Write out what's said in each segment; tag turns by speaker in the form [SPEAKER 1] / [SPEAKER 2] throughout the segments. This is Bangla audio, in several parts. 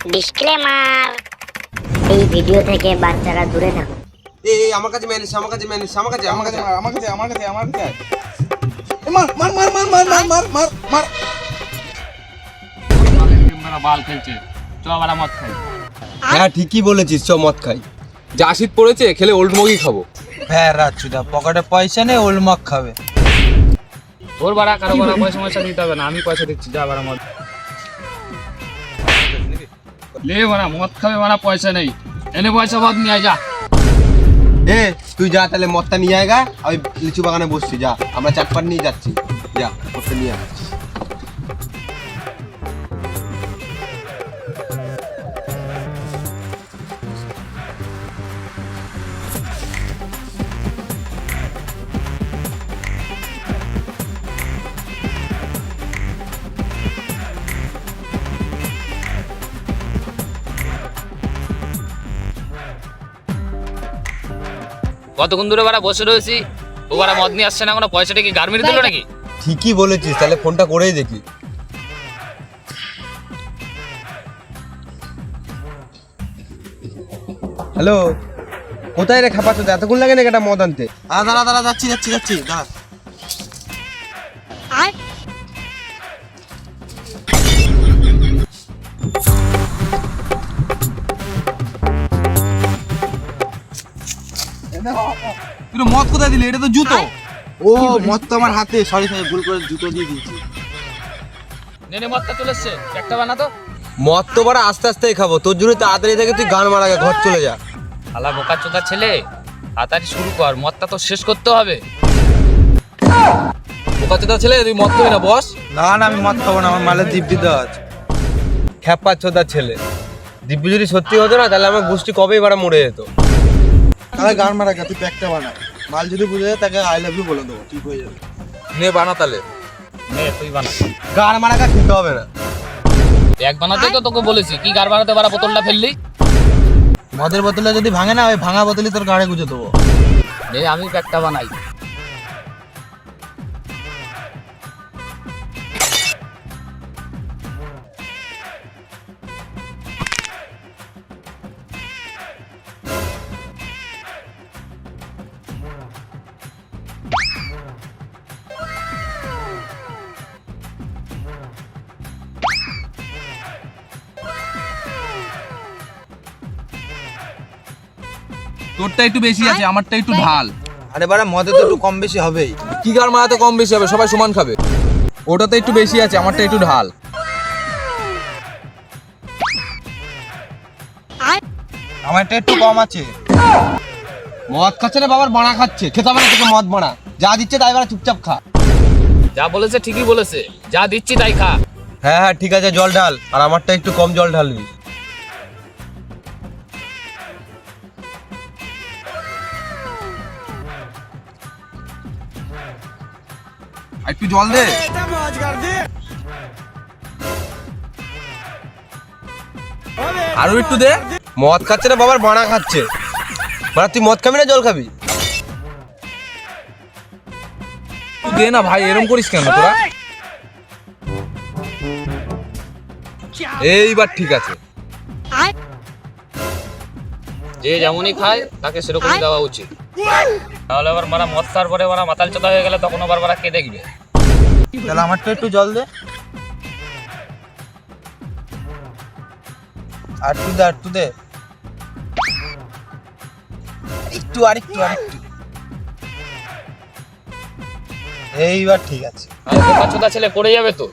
[SPEAKER 1] ডিসক্লেমার, এই ভিডিও থেকে বাচ্চারা দূরে থাকুন।
[SPEAKER 2] এই আমার কাছে ম্যানেজ, আমার কাছে ম্যানেজ, আমার কাছে আমার কাছে
[SPEAKER 3] আমার কাছে মার মার মার মার মার মার মার মার মার
[SPEAKER 4] মারা বাল খেলছে, চ বাড়া মদ খাই।
[SPEAKER 2] হ্যাঁ ঠিকই বলেছিস, চ মদ খাই। যা শীত পড়েছে, খেলে ওল্ড মগই খাবো।
[SPEAKER 3] হ্যাঁ রাজুদা, পকেটে পয়সা নেই, ওল্ড মগ খাবে।
[SPEAKER 4] তোর বাড়া কারো বাড়া পয়সা দিতে হবে না, আমি পয়সা দিচ্ছি, যা বাড়া মদ লে। বাড়া মদ খাবে, বাড়া পয়সা নেই, এনে পয়সা মদ নিয়ে আয়, যা।
[SPEAKER 2] এ তুই যা তাহলে মদটা নিয়ে আয়গা, আমি লিচু বাগানে বসছি, যা আমরা চাটপাট নিয়ে যাচ্ছি, যা মদটা নিয়ে আয়।
[SPEAKER 4] কতক্ষণ ধরে বাড়া বসে রয়েছি, ও বাড়া মদ নিয়ে আসছে না, কোনো পয়সাটা কি গার মেরে দিল নাকি?
[SPEAKER 2] ঠিকই বলেছিস, তাহলে ফোনটা করেই দেখি। হ্যালো, কোথায় রে খাপাচ্ছ? এতক্ষণ লাগে নাকি একটা মদ আনতে?
[SPEAKER 3] দাঁড়া দাঁড়া, যাচ্ছি যাচ্ছি যাচ্ছি, দাঁড়া।
[SPEAKER 2] তুই মদ কোথায় দিলি? এটা তো জুতো।
[SPEAKER 3] ও মদ তো আমার হাতে, সরি সরি, ভুল করে জুতো দিয়ে দিয়েছি।
[SPEAKER 4] নে মদটা চলে এসছে, একটা বানা তো।
[SPEAKER 2] মদ তো বড় আস্তে আস্তেই খাবো, তোর জন্য তাড়াতাড়ি থেকে তুই গান মারা গে, ঘর চলে যা।
[SPEAKER 4] শালা বোকা চোদা ছেলে, তাড়াতাড়ি শুরু কর, মদটা তো শেষ করতে হবে।
[SPEAKER 2] বোকা চোদা ছেলে, তুই মদ খাবি না বস?
[SPEAKER 3] না না, আমি মদ খাবো না, আমার মালের দিব্যি দেওয়া আছে।
[SPEAKER 2] খ্যাপা চোদা ছেলে, দিব্যি যদি সত্যি হতো না তাহলে আমার গোষ্ঠী কবেই বাড়া মরে যেত।
[SPEAKER 3] তাহলে গান মারা গা, তুই প্যাকটা বানা। মাল যদি বুঝে যায় তাকে আই লাভ ইউ বলে দেবো, ঠিক হয়ে যাবে।
[SPEAKER 2] নে বানা তাহলে।
[SPEAKER 4] নে তুই বানা।
[SPEAKER 2] গান মারা গা খেতে হবে না।
[SPEAKER 4] এক বানাতেই তো তোকে বলেছি, কি গার বানাতে বাড়া বোতলটা ফেললি?
[SPEAKER 3] মদের বোতলে যদি ভাঙে না, ওই ভাঙা বোতলই তোর গাড়ি গুঁজে দেবো।
[SPEAKER 4] নে আমি প্যাকটা বানাই।
[SPEAKER 5] তোরটা একটু বেশি আছে, আমারটা একটু ঢাল।
[SPEAKER 3] আরে বাড়া, মদে তো একটু কম বেশি হবেই।
[SPEAKER 5] কি গার মারাতে কম বেশি হবে? সবাই সমান খাবে। ওটাতে একটু বেশি আছে, আমারটা একটু ঢাল।
[SPEAKER 3] আমারটা একটু কম আছে।
[SPEAKER 2] মদ খাচ্ছে না বাবার বানা খাচ্ছে, খেতে হবে না তোকে মদ বানা। যা দিচ্ছে তাই বাড়া চুপচাপ খা।
[SPEAKER 4] যা বলেছে ঠিকই বলেছে, যা দিচ্ছি তাই খা।
[SPEAKER 2] হ্যাঁ হ্যাঁ ঠিক আছে, জল ঢাল, আর আমারটা একটু কম জল ঢালবি।
[SPEAKER 5] আর একটু জল দে। আরো একটু দে।
[SPEAKER 2] মদ খাচ্ছে না বাবার বানা খাচ্ছে। বাড়া তুই মদ খাবি না জল খাবি?
[SPEAKER 5] তুই দে না ভাই, এরকম করিস কেন তোরা? এইবার ঠিক আছে।
[SPEAKER 4] যে যেমনই খায় তাকে সেরকমই দেওয়া উচিত, তাহলে আবার মারা মদ খাওয়ার পরে মারা মাতাল চোদা হয়ে গেলে তখন আবার মারা কে দেখবে?
[SPEAKER 3] তাহলে আমারটা একটু জল দে। আর একটু দে, আর একটু দে, একটু আর একটু আর একটু। এইবার ঠিক আছে।
[SPEAKER 4] আর বোকা চোদা ছেলে পড়ে যাবে তো।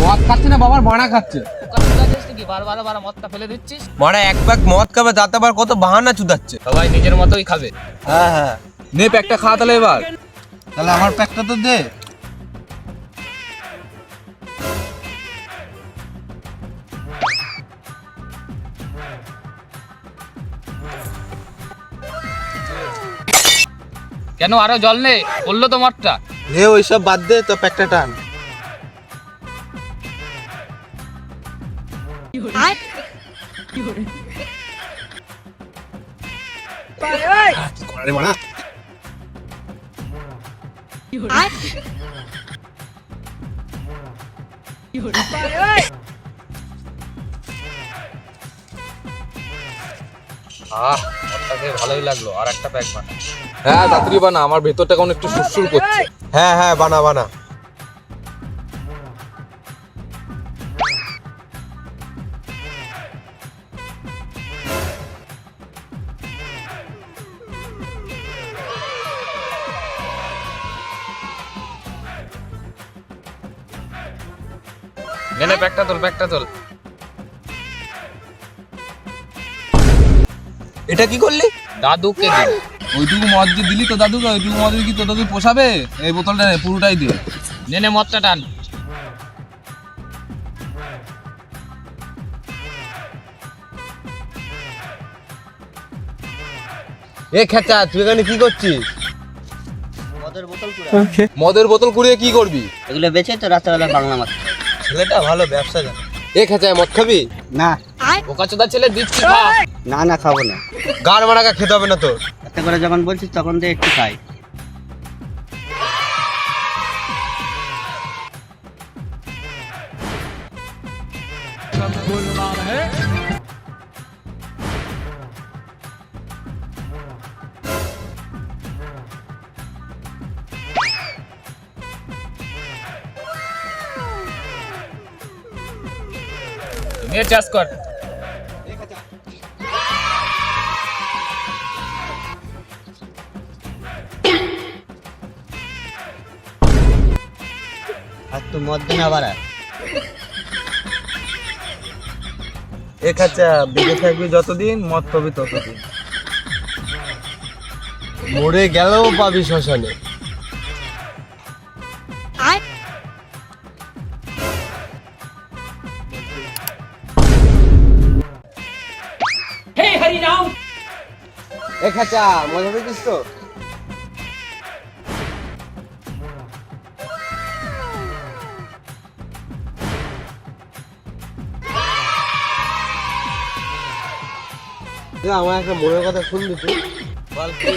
[SPEAKER 2] মদ খাচ্ছে না বাবার বানা খাচ্ছে।
[SPEAKER 4] বোকা চোদা ছিস কি, বারবার বারবার মদটা ফেলে দিচ্ছিস?
[SPEAKER 2] বাড়া এক প্যাক মদ খাবে, তাতে আবার কত বাহানা চুদাচ্ছে।
[SPEAKER 4] সবাই নিজের মতোই খাবে।
[SPEAKER 3] হ্যাঁ হ্যাঁ,
[SPEAKER 5] নে প্যাকটা খা তাহলে এবার।
[SPEAKER 3] তাহলে আমার প্যাকটা তো দে।
[SPEAKER 4] কেন আরো জল নে, বললো তো মদটা।
[SPEAKER 3] নে ওইসব বাদ দে, তো প্যাকটা টান।
[SPEAKER 2] আরে বাড়া
[SPEAKER 4] মদটা খেয়ে ভালোই লাগলো, আর একটা প্যাক বানা।
[SPEAKER 5] হ্যাঁ তাড়াতাড়ি বানা, আমার ভেতরটা কেমন একটু সুরসুর করছে।
[SPEAKER 2] হ্যাঁ হ্যাঁ, বানা বানা।
[SPEAKER 4] নে প্যাকটা তোল।
[SPEAKER 5] এটা কি করলি?
[SPEAKER 4] দাদুকে দিন।
[SPEAKER 5] ওইটুকু মদ যে দিলি তো দাদুকে, ওইটুকু মদ কি তোর দাদু পোষাবে? এই বোতলটা নে, পুরোটাই দে।
[SPEAKER 4] নে মদটা টান।
[SPEAKER 2] এ খেচা, তুই এখানে কি করছিস?
[SPEAKER 5] মদের বোতল কুড়িয়ে কি করবি?
[SPEAKER 1] এগুলো বেচে তো রাত্রেবেলা বাংলা মাছ।
[SPEAKER 3] ছেলেটা ভালো ব্যবসা জানে।
[SPEAKER 2] এ খেচা, মদ খাবি?
[SPEAKER 1] না
[SPEAKER 4] বোকাচোদা ছেলে, দিচ্ছি খা।
[SPEAKER 1] না খাবো না।
[SPEAKER 2] গান মারাকা খেতে হবে না তোর।
[SPEAKER 1] একটা করে যখন বলছিস তখন তো একটু খাই।
[SPEAKER 4] নে চাষ কর।
[SPEAKER 1] আর তো মদ না বাড়া।
[SPEAKER 3] এ খাচ্ছা, বেঁচে থাকবি যতদিন, মদ পাবি ততদিন।
[SPEAKER 2] মরে গেলেও পাবি শ্মশানে। এ খাচা, মজা পেয়েছিস তো? আমার একটা মনের কথা শুনবি তুই?
[SPEAKER 3] বল কি?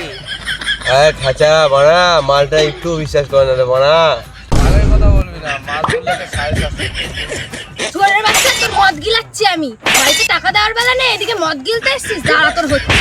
[SPEAKER 2] হ্যাঁ খাচা বানা, মালটা একটু বিশ্বাস করে না রে বানা।
[SPEAKER 4] আগের কথা বলবি না, মাল বললে একটা সাইজ আছে।
[SPEAKER 6] চোরের বাচ্চা, তোর মদ গিলাচ্ছি আমি। বাড়িতে টাকা দেওয়ার বেলা নেই, এদিকে মদ গিলতে এসছিস, দাঁড়া তোর হচ্ছে।